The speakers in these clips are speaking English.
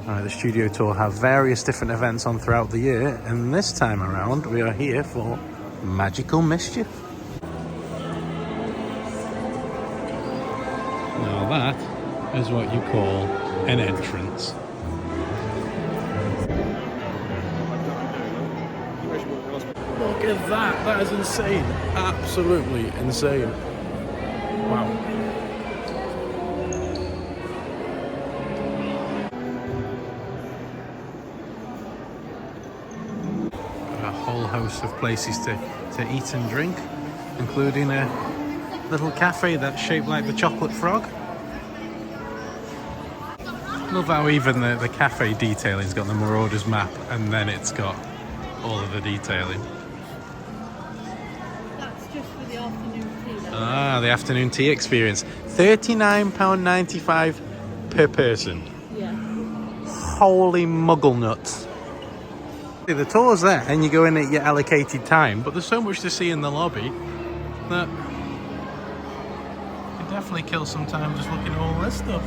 The studio tour have various different events on throughout the year, and this time around we are here for Magical Mischief. Now that is what you call an entrance. Look at that, that is insane. Absolutely insane. Wow. A whole host of places to eat and drink, including a little cafe that's shaped like the chocolate frog. Love how even the cafe detailing's got the Marauders map, and then it's got all of the detailing. That's just for the afternoon tea. Ah, the afternoon tea experience. £39.95 per person. Yeah. Holy muggle nuts. The tour's there and you go in at your allocated time, but there's so much to see in the lobby that you can definitely kill some time just looking at all this stuff.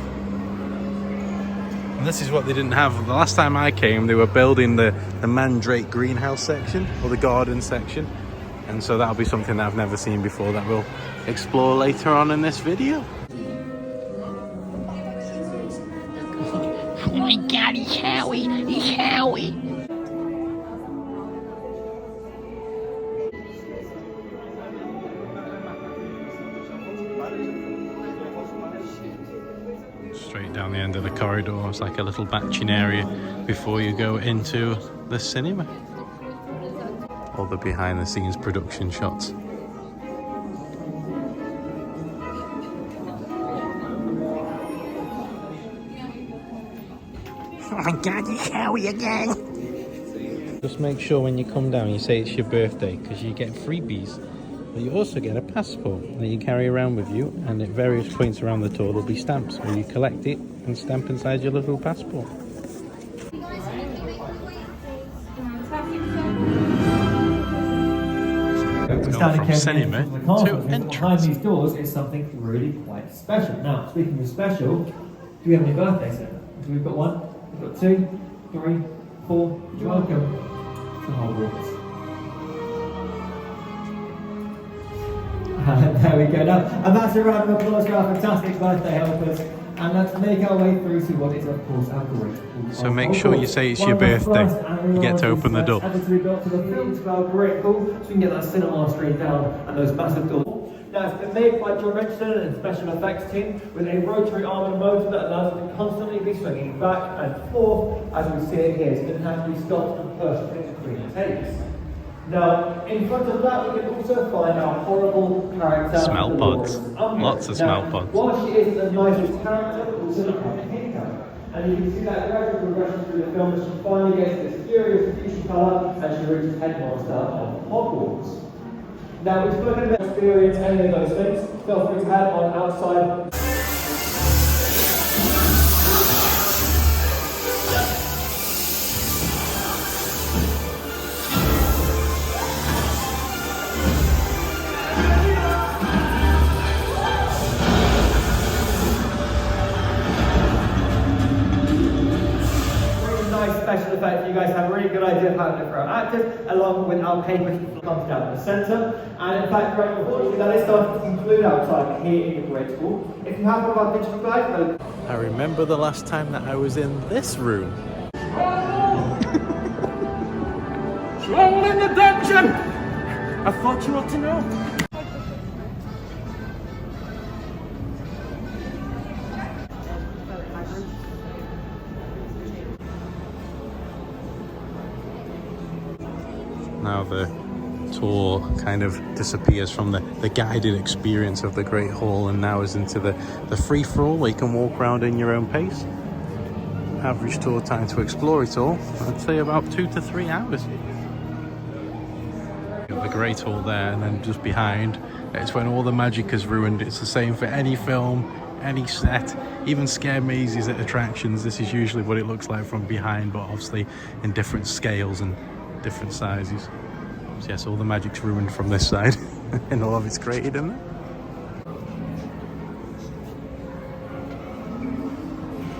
And this is what they didn't have. The last time I came, they were building the Mandrake greenhouse section, or the garden section. And so that'll be something that I've never seen before that we'll explore later on in this video. Oh my god, he's Howie! He's Howie! Straight down the end of the corridor, it's like a little batching area before you go into the cinema. All the behind the scenes production shots. Oh my god, it's Howie again! Just make sure when you come down you say it's your birthday, because you get freebies. But you also get a passport that you carry around with you, and at various points around the tour there'll be stamps where you collect it and stamp inside your little passport. From cinema to entrance. Behind these doors is something really quite special. Now, speaking of special, do we have any birthdays there? So we've got 1, we've got 2, 3, 4. You're welcome to Hogwarts. There we go. Now, a massive round of applause for our fantastic birthday helpers. And let's make our way through to what is, of course, our great. So make sure you say it's your birthday. You get to open the door. To be built to the film to our great hall, so we can get that cinema screen down and those massive doors. Now, it's been made by John Richardson and special effects team with a rotary arm and motor that allows it to constantly be swinging back and forth as we see it here. So it doesn't have to be stopped and pushed in between takes. Now, in front of that, we can also find our horrible character. Smell pods. Lots of smell pods. While she is the nicest character, but also not a pickup. And you can see that gradual progression through the film as she finally gets this furious fuchsia colour and she reaches headmaster of Hogwarts. Now, we've spoken about experience any of those things. Feel free to head on outside. Special effect, you guys have a really good idea of how to look for our actors, along with our paper comes down the centre. And in fact, right, unfortunately, that is starting to conclude our time here in the Great Hall. If you have one of our digital guides, I remember the last time that I was in this room. Roll in the dungeon! I thought you ought to know. Now the tour kind of disappears from the guided experience of the Great Hall and now is into the free-for-all where you can walk around in your own pace. Average tour time to explore it all, I'd say about 2 to 3 hours. You've got the Great Hall there, and then just behind, it's when all the magic is ruined. It's the same for any film, any set, even scare mazes at attractions. This is usually what it looks like from behind, but obviously in different scales and different sizes. So yes, all the magic's ruined from this side and all of it's created in there.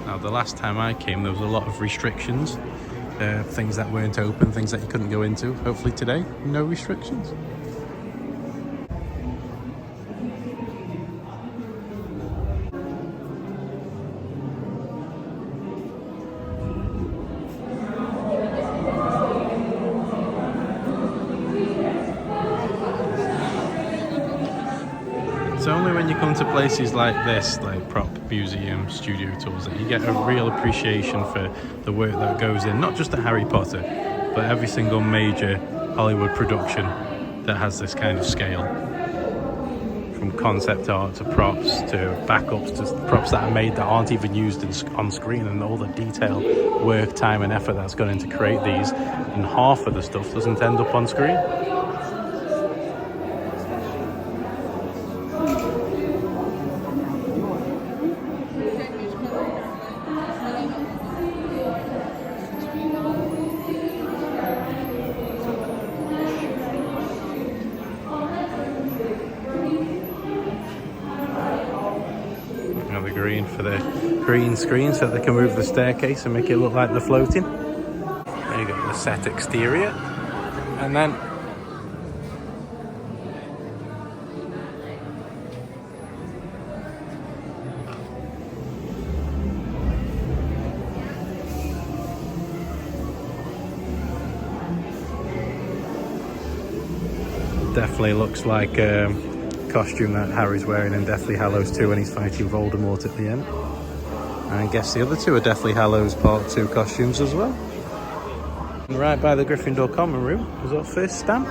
Now, the last time I came, there was a lot of restrictions, things that weren't open, things that you couldn't go into. Hopefully today, no restrictions. It's only when you come to places like this, like prop museum, studio tours, that you get a real appreciation for the work that goes in, not just at Harry Potter, but every single major Hollywood production that has this kind of scale. From concept art to props to backups to props that are made that aren't even used on screen, and all the detail, work, time and effort that's gone in to create these, and half of the stuff doesn't end up on screen. The green for the green screen so they can move the staircase and make it look like they're floating. There you go, the set exterior, and then definitely looks like costume that Harry's wearing in Deathly Hallows 2 when he's fighting Voldemort at the end. And I guess the other two are Deathly Hallows Part 2 costumes as well. And right by the Gryffindor common room was our first stamp.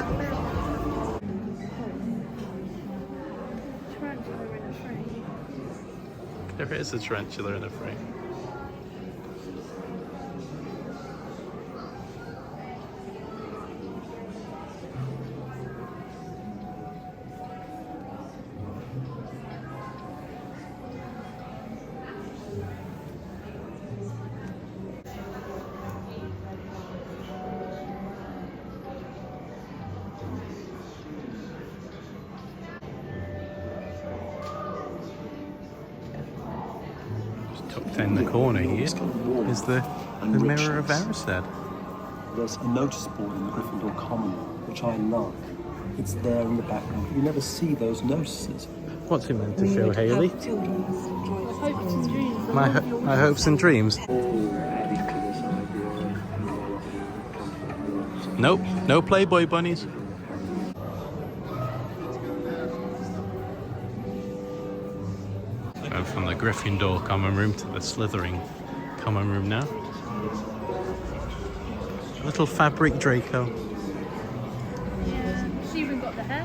Tarantula in a frame. There is a tarantula in a frame. Tucked in the corner here is the Mirror of Erised. There's a notice board in the Gryffindor Common, which I love. It's there in the background. You never see those notices. What's it meant to show, Hayley? Hopes and dreams. My hopes and dreams. Nope, no Playboy bunnies. Going from the Gryffindor common room to the Slytherin common room now. Little fabric Draco. Yeah, she even got the hair.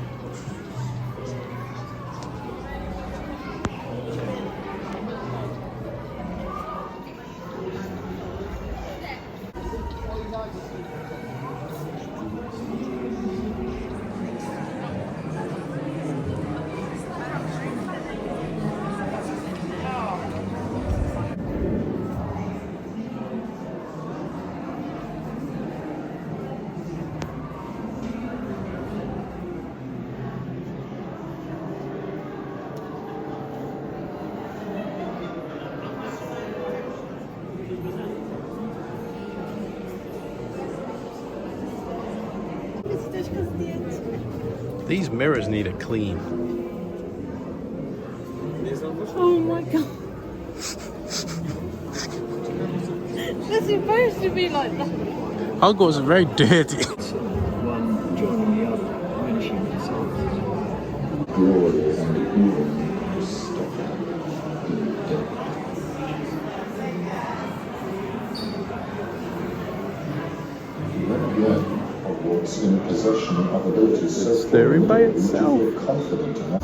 These mirrors need a clean. Oh my god. They're supposed to be like that. Hogwarts is very dirty. One joining the other, finishing themselves. Glory and evil stop in death. Then again, Hogwarts in possession of abilities so Stirring by itself. confident enough.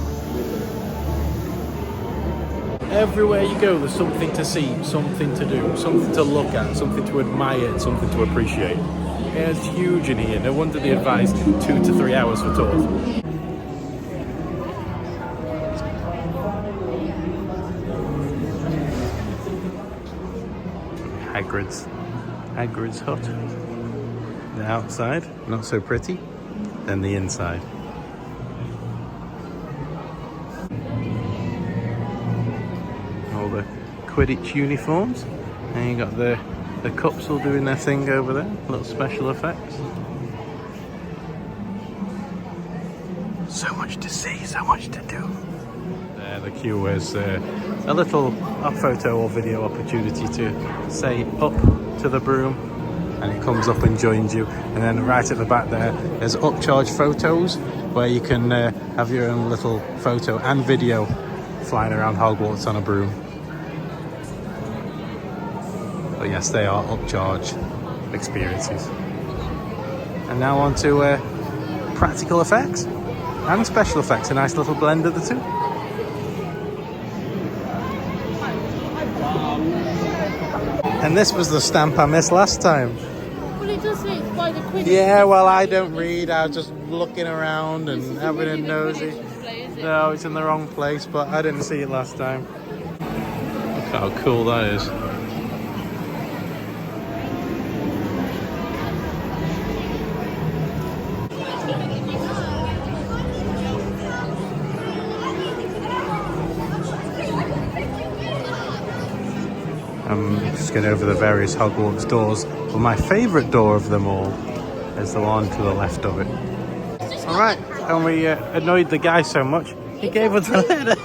Everywhere you go, there's something to see, something to do, something to look at, something to admire, and something to appreciate. Yeah, it's huge in here. No wonder they advise 2 to 3 hours for tours. Hagrid's hut. The outside, not so pretty. Then the inside. All the Quidditch uniforms. And you got the cups all doing their thing over there, little special effects. So much to see, so much to do. There, the queue is a little photo or video opportunity to say up to the broom, and it comes up and joins you. And then right at the back there's upcharge photos, where you can have your own little photo and video flying around Hogwarts on a broom. But yes, they are upcharge experiences. And now on to practical effects and special effects, a nice little blend of the two. And this was the stamp I missed last time. Well, it does say it's by the Quidditch. Yeah, well, I don't read. I was just looking around and This isn't having really a the nosy. Quidditch display, is it? No, it's in the wrong place, but I didn't see it last time. Look how cool that is. I'm just going over the various Hogwarts doors, but my favourite door of them all is the one to the left of it. Alright, and we annoyed the guy so much, he gave us a letter.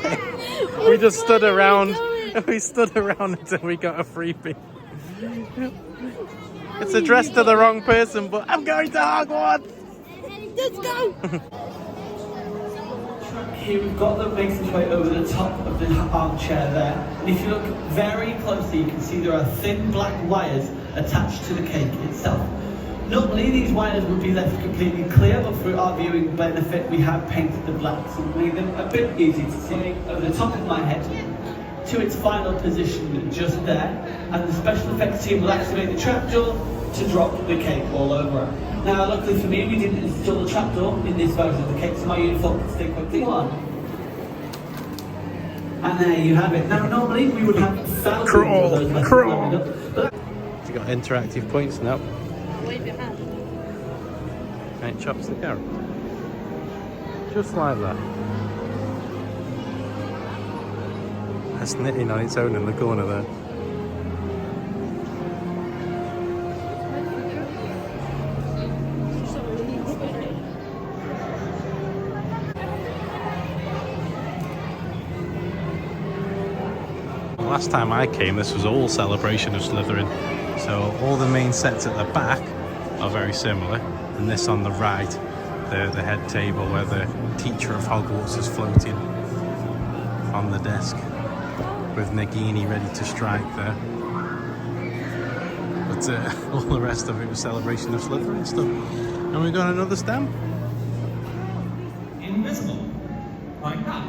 We just stood around, we stood around until we got a freebie. It's addressed to the wrong person, but I'm going to Hogwarts! Let's go! Here we've got that makes its way over the top of the armchair there. And if you look very closely, you can see there are thin black wires attached to the cake itself. Normally these wires would be left completely clear, but for our viewing benefit we have painted the blacks and made them a bit easy to see. Over the top of my head to its final position just there, and the special effects team will activate the trapdoor to drop the cake all over it. Now, luckily for me, we didn't install the trapdoor in this version of the cake, so my uniform can stay quickly on. And there you have it. Now, normally we would have thousands of those lessons lined up, but You got interactive points now. Wave your hand. And it chops the carrot. Just like that. That's knitting on its own in the corner there. Last time I came, this was all Celebration of Slytherin. So all the main sets at the back are very similar. And this on the right, the head table where the teacher of Hogwarts is floating on the desk with Nagini ready to strike there. But all the rest of it was Celebration of Slytherin stuff. And we got another stamp. Invisible, like that.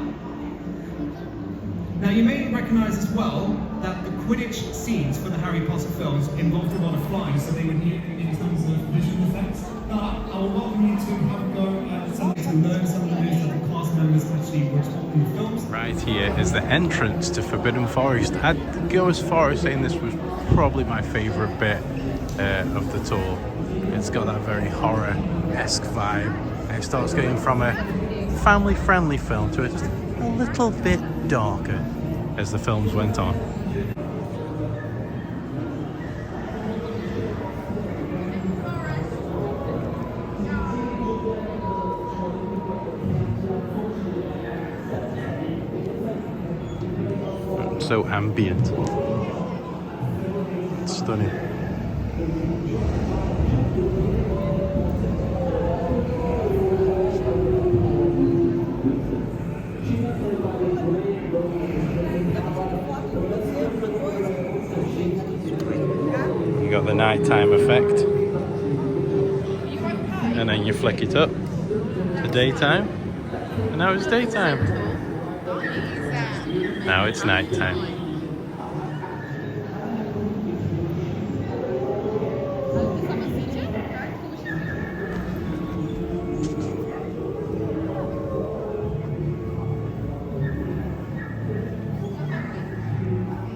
Now you may recognise as well that the Quidditch scenes for the Harry Potter films involved a lot of flying, so they would need in terms of visual effects. But I will welcome you to have a go at some to learn some of the moves that the cast members actually were taught in the films. Right here is the entrance to Forbidden Forest. I'd go as far as saying this was probably my favourite bit of the tour. It's got that very horror-esque vibe, and it starts going from a family-friendly film to just a little bit darker as the films went on. So ambient. It's stunning. You got the nighttime effect, and then you flick it up to daytime, and now it's daytime. Now it's nighttime.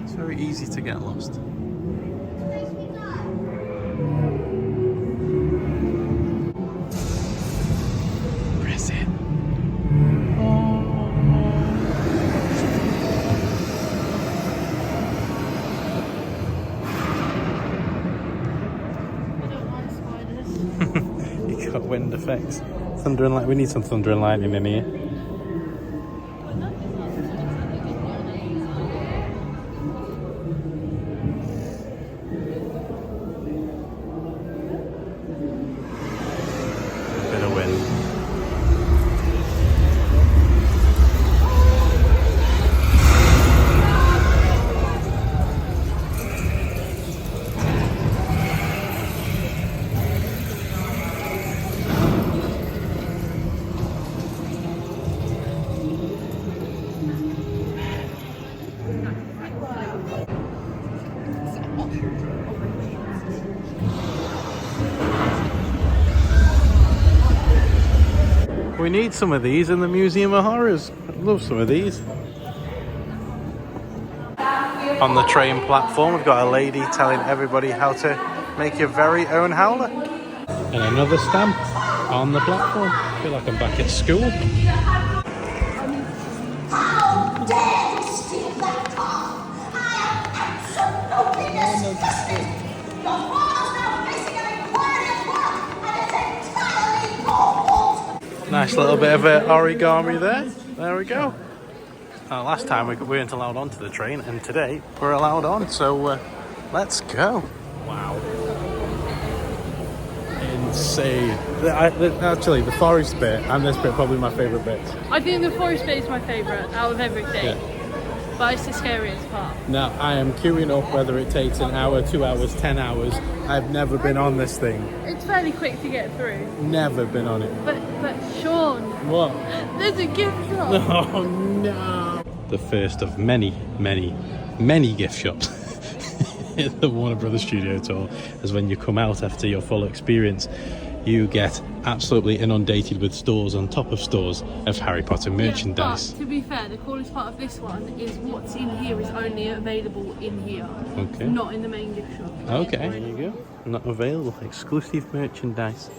It's very easy to get lost. Press it. wind effects. Thunder and light. We need some thunder and lightning in here. Bit of wind. We need some of these in the Museum of Horrors. I'd love some of these. On the train platform, we've got a lady telling everybody how to make your very own howler. And another stamp on the platform. I feel like I'm back at school. How dare you steal that car? I am absolutely disgusted. Your father's now facing an inquiry as well, and it's entirely your fault. Nice little bit of origami there. There we go. Last time we weren't allowed onto the train, and today we're allowed on, so let's go. Wow. Insane. Actually, the forest bit and this bit are probably my favourite bits. I think the forest bit is my favourite out of everything. Yeah. But it's the scariest part. Now, I am queuing up whether it takes an hour, 2 hours, 10 hours. I've never been on this thing. It's fairly quick to get through. Never been on it. But Sean, What? there's a gift shop. Oh no! The first of many, many, many gift shops in the Warner Brothers Studio Tour is when you come out after your full experience, you get absolutely inundated with stores on top of stores of Harry Potter merchandise. Yeah, but to be fair, the coolest part of this one is what's in here is only available in here. Okay. Not in the main gift shop. Okay, there you go. Not available. Exclusive merchandise.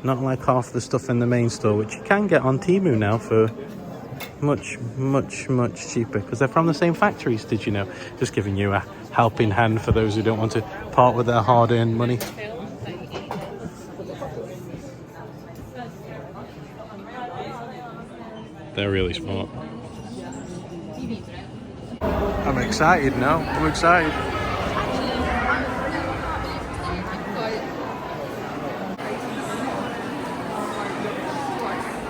Not like half the stuff in the main store, which you can get on Temu now for much, much, much cheaper, because they're from the same factories, did you know? Just giving you a helping hand for those who don't want to part with their hard-earned money. They're really smart. I'm excited now. I'm excited.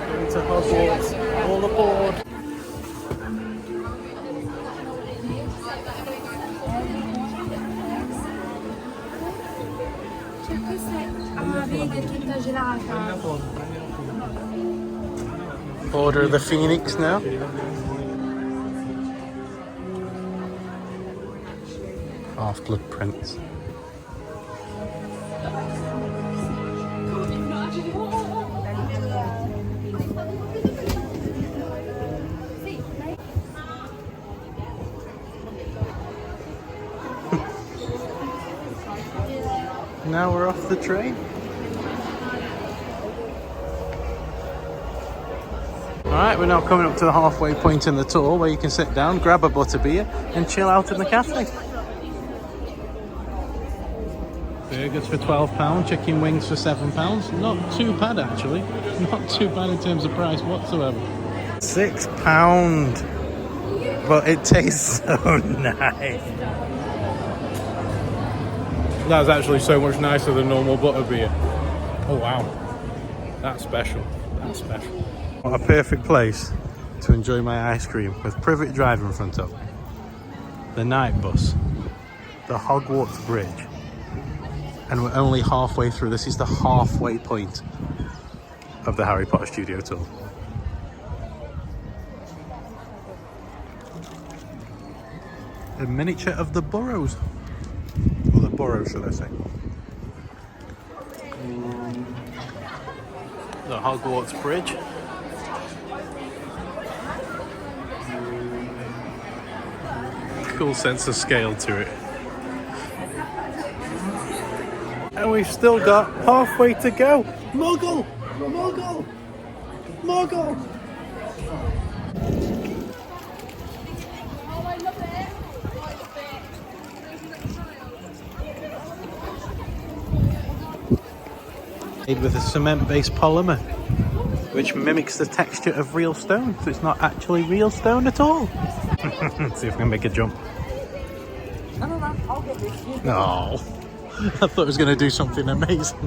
Going to Hogwarts. All aboard. Order of the Phoenix now. Half-Blood Prince. Now we're off the train. Alright, we're now coming up to the halfway point in the tour where you can sit down, grab a butterbeer and chill out in the cafe. Burgers for £12, chicken wings for £7. Not too bad actually. Not too bad in terms of price whatsoever. £6. But it tastes so nice. That's actually so much nicer than normal butterbeer. Oh wow. That's special. That's special. What a perfect place to enjoy my ice cream with Privet Drive in front of. The night bus. The Hogwarts Bridge. And we're only halfway through. This is the halfway point of the Harry Potter Studio Tour. A miniature of the Burrows. Or the Burrows, should I say. The Hogwarts Bridge. Cool sense of scale to it. And we've still got halfway to go. Muggle! Muggle! Muggle! Made with a cement-based polymer, which mimics the texture of real stone, so it's not actually real stone at all. Let's see if we can make a jump. No, I thought it was going to do something amazing.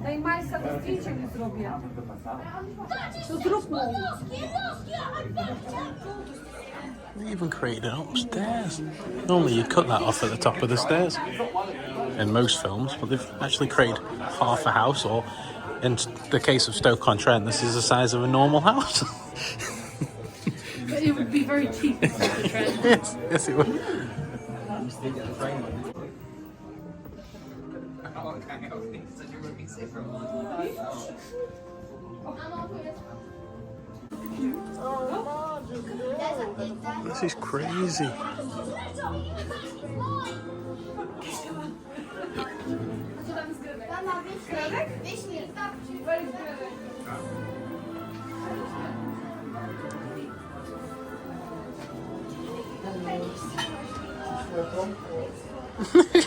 Daj Majsa, to zdjęcie mi zrobię. To zrób mu. They even created it upstairs. Normally you'd cut that off at the top of the stairs in most films, but they've actually created half a house, or in the case of Stoke-on-Trent, this is the size of a normal house. But it would be very cheap in Stoke-on-Trent. Yes, it would. This is crazy.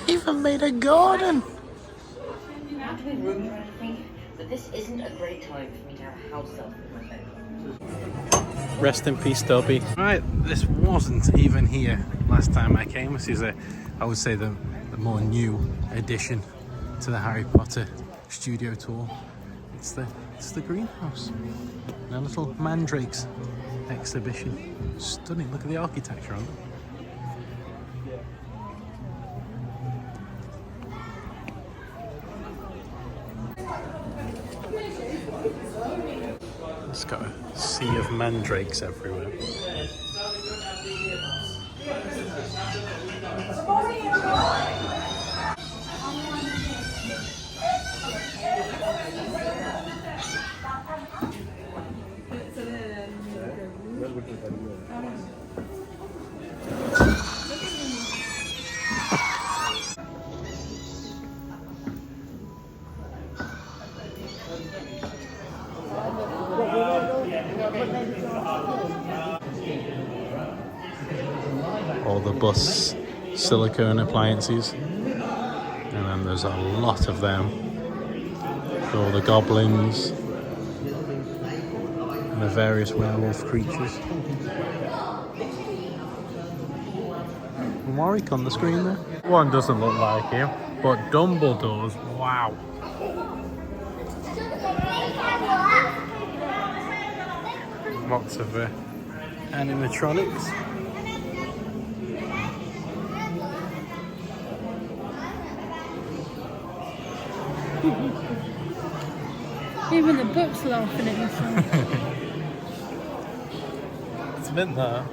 Even made a garden. Not to be rude or anything, but this isn't a great time for me to have a house up with my family. Rest in peace, Dobby. Right, this wasn't even here last time I came. This is I would say the more new addition to the Harry Potter studio tour. It's the greenhouse. And a little mandrakes exhibition. Stunning. Look at the architecture on it. It's got a sea of mandrakes everywhere. All the bus silicone appliances, and then there's a lot of them for all the goblins and the various werewolf creatures. And Warwick on the screen there. One doesn't look like him, but Dumbledore's, wow. Lots of animatronics. Even the book's laughing at himself. It's mint there.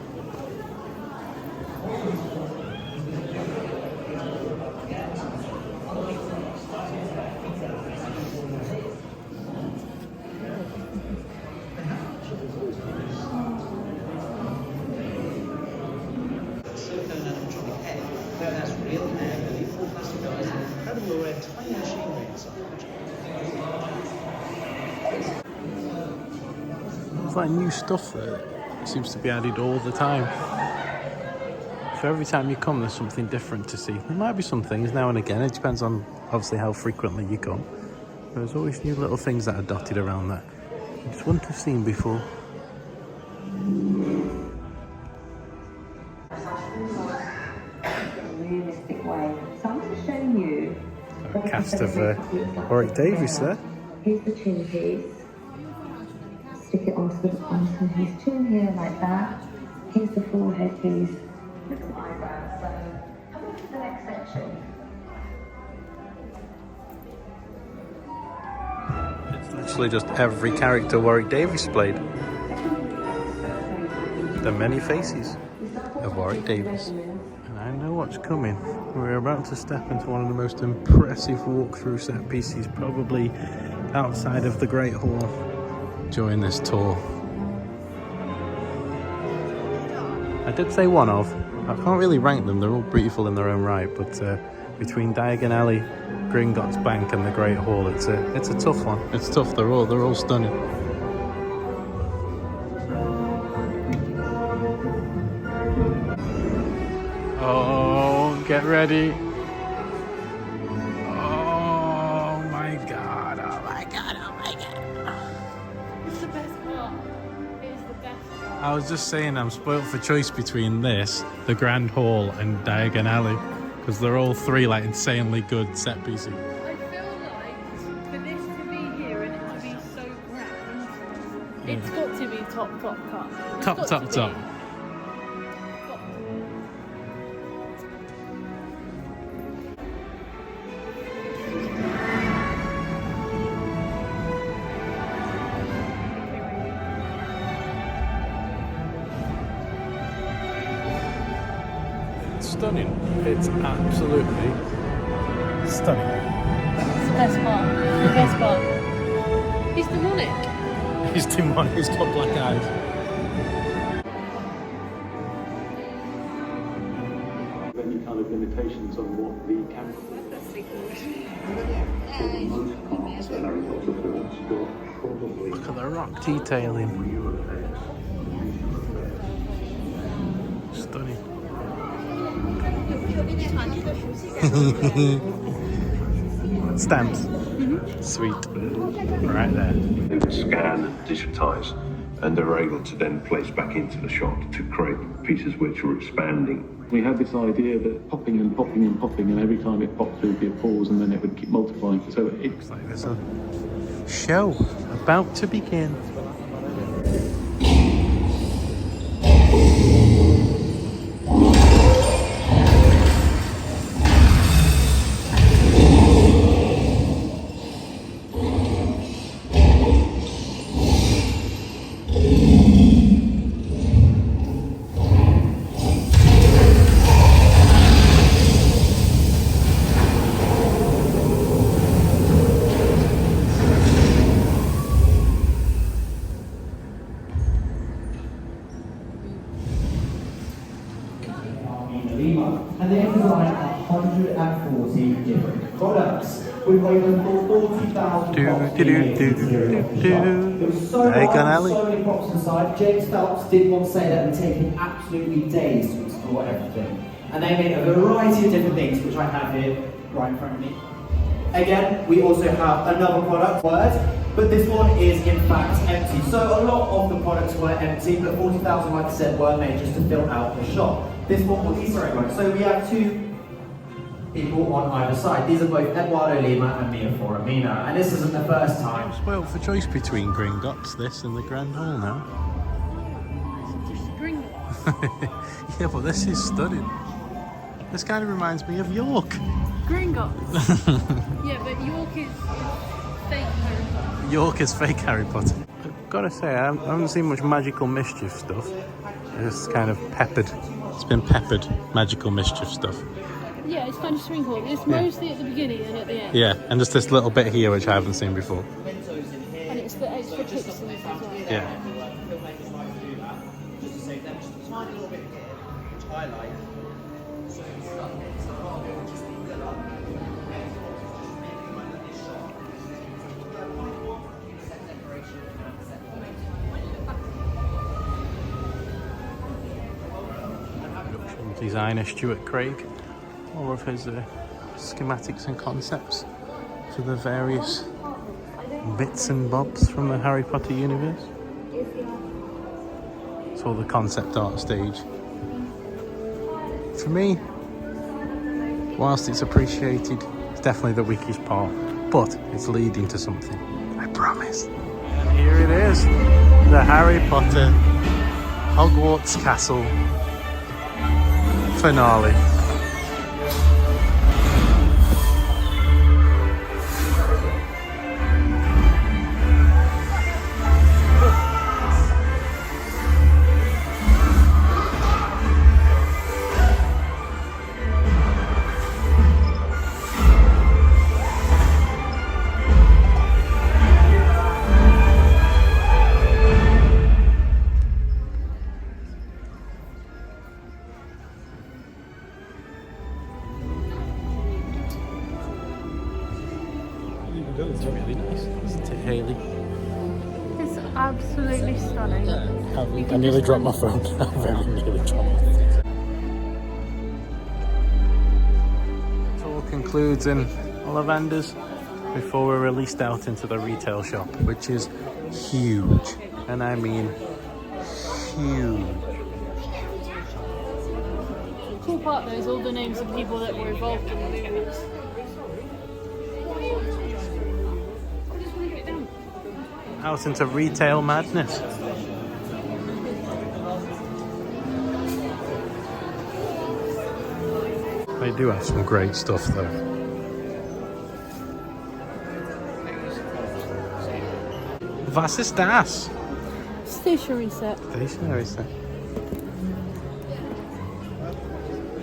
That's real hair, really full plastic eyes, and incredible red tiny machinery inside. It's like new stuff that seems to be added all the time. So every time you come, there's something different to see. There might be some things now and again. It depends on obviously how frequently you come. But there's always new little things that are dotted around that you just wouldn't have seen before. Realistic way. So I'm going to show you A cast of Warwick Davis there. Here's the chin piece. Stick it onto his chin here like that. Here's the forehead piece. Little eyebrows. So come on to the next section. It's literally just every character Warwick Davis played. The many faces of Warwick Davis. And I know what's coming. We're about to step into one of the most impressive walkthrough set pieces, probably outside of the Great Hall, during this tour. I did say one of, I can't really rank them, they're all beautiful in their own right, but between Diagon Alley, Gringotts Bank and the Great Hall, it's a tough one. It's tough, they're all stunning. Oh, get ready. Oh my god, oh my god, oh my god. It's the best part. It is the best part. I was just saying I'm spoilt for choice between this, the Grand Hall and Diagon Alley, because they're all three like insanely good set pieces. I feel like for this to be here and it to be so grand, it's got to be top. It's Top. got to be. Stunning. It's absolutely stunning. It's the best part. The best part. He's demonic. He's demonic, he's got black eyes. Any kind of limitations on what the camera. Look at the rock detailing. Stunning. Stamps. Sweet. Right there. They would scan and digitize, and they're able to then place back into the shot to create pieces which are expanding. We had this idea that popping, and every time it popped, there would be a pause, and then it would keep multiplying. So it looks like there's a show about to begin. And they design 140 different products with over 40,000 props in There was so many props inside. James Phelps did once say that it would take him absolutely days to explore everything. And they made a variety of different things, which I have here right in front of me. Again, we also have another product, Word, but this one is in fact empty. So a lot of the products were empty, but 40,000, like I said, were made just to fill out the shop. This one was Easter egg one. So we have two people on either side. These are both Eduardo Lima and Mia Foramina, and this isn't the first time. I'm spoiled for choice between Gringotts, this and the Grand Hall now. Gringotts? Yeah, but this is stunning. This kind of reminds me of York. Gringotts? Yeah, but York is fake Harry Potter. York is fake Harry Potter. I've got to say, I haven't seen much magical mischief stuff. It's kind of peppered. It's been peppered, magical mischief stuff. Yeah, it's kind of sprinkled. It's mostly at the beginning and at the end. Yeah, and just this little bit here which I haven't seen before. And it's the extra pixels as well. Yeah. Designer Stuart Craig, all of his schematics and concepts for the various bits and bobs from the Harry Potter universe. It's all the concept art stage. For me, whilst it's appreciated, it's definitely the weakest part, but it's leading to something, I promise. And here it is, the Harry Potter Hogwarts Castle finale. stunning. I nearly dropped my phone. I very nearly dropped my phone. It all concludes in Ollivanders before we're released out into the retail shop, which is huge. And I mean huge. The cool part though is all the names of people that were involved in the movies. Out into retail madness. They do have some great stuff though. Was ist das? Stationery set. Stationery set.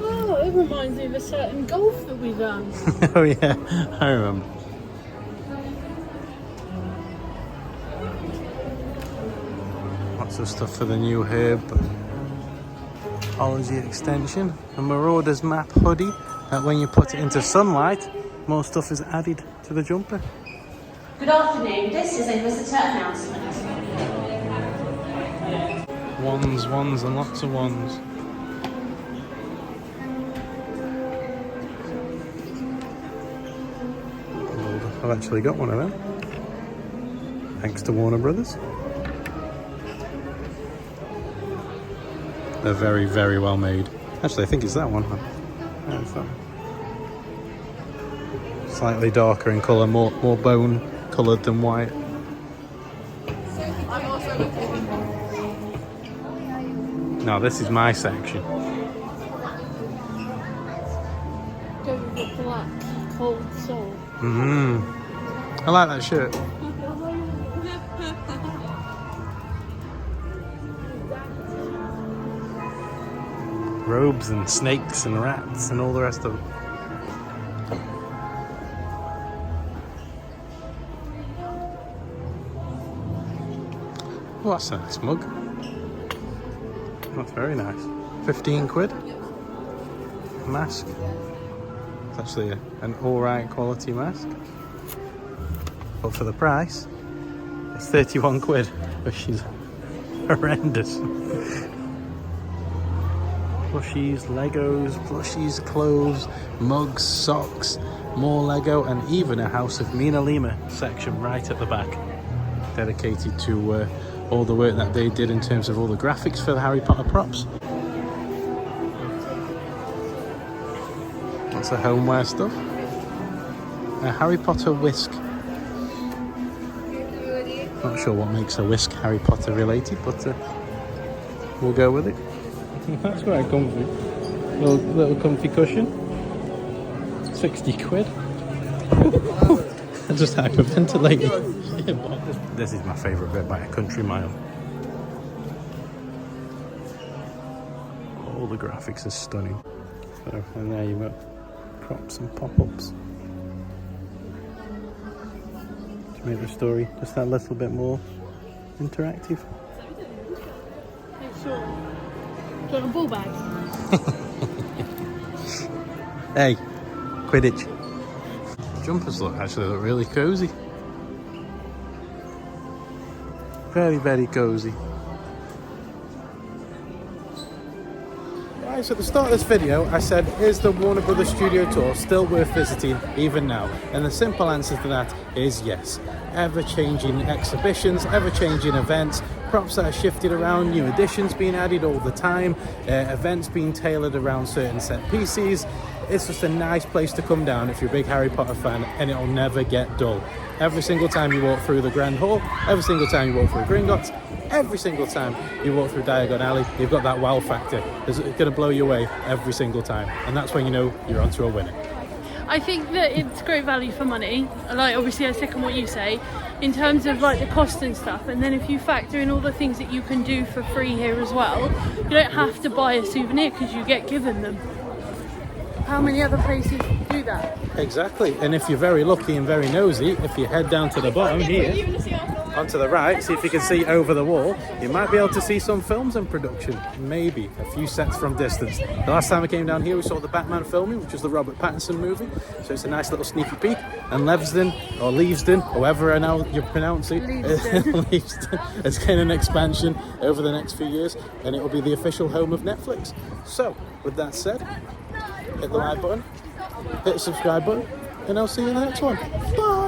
Oh, it reminds me of a certain golf that we done. Oh yeah, I remember. Lots of stuff for the new Herbology extension. A Marauder's Map hoodie that when you put it into sunlight, more stuff is added to the jumper. Good afternoon, this is a visitor announcement. Wands, and lots of wands. I've actually got one of them. Thanks to Warner Brothers. They're very, very well made. Actually, I think it's that one. Yeah, it's that one. Slightly darker in colour, more bone coloured than white. I'm also looking. Now this is my section. Go with the black, cold soul. I like that shirt. Robes and snakes and rats and all the rest of it. Oh, that's a nice mug. That's very nice. 15 quid. Mask. It's actually an alright quality mask. But for the price, it's 31 quid, which is horrendous. Plushies, Legos, plushies, clothes, mugs, socks, more Lego, and even a House of Mina Lima section right at the back, dedicated to all the work that they did in terms of all the graphics for the Harry Potter props. Lots of homeware stuff. A Harry Potter whisk. Not sure what makes a whisk Harry Potter related, but we'll go with it. That's quite comfy. Little comfy cushion. 60 quid. I just hyperventilated. This is my favourite bit by a country mile. All the graphics are stunning. So, and there you've got props and pop-ups to make the story just that little bit more interactive. Make sure. Do you want a ball bag? Hey, Quidditch. Jumpers actually look really cosy. Very, very cosy. Right, so at the start of this video, I said, is the Warner Brothers Studio Tour still worth visiting even now? And the simple answer to that is yes. Ever-changing exhibitions, ever-changing events, props that are shifted around, new additions being added all the time, events being tailored around certain set pieces. It's just a nice place to come down if you're a big Harry Potter fan, and it'll never get dull. Every single time you walk through the Grand Hall, every single time you walk through Gringotts, every single time you walk through Diagon Alley, you've got that wow factor. It's going to blow you away every single time, and that's when you know you're onto a winner. I think that it's great value for money. Like, obviously I second what you say in terms of like the cost and stuff, and then if you factor in all the things that you can do for free here as well, you don't have to buy a souvenir because you get given them. How many other places do that? Exactly, and if you're very lucky and very nosy, if you head down to the bottom here, onto the right, see if you can see over the wall, you might be able to see some films in production. Maybe a few sets from distance. The last time I came down here, we saw the Batman filming, which was the Robert Pattinson movie. So it's a nice little sneaky peek. And Leavesden, however I know you pronounce it, Leavesden, is getting an expansion over the next few years, and it will be the official home of Netflix. So, with that said, hit the like button, hit the subscribe button, and I'll see you in the next one. Bye!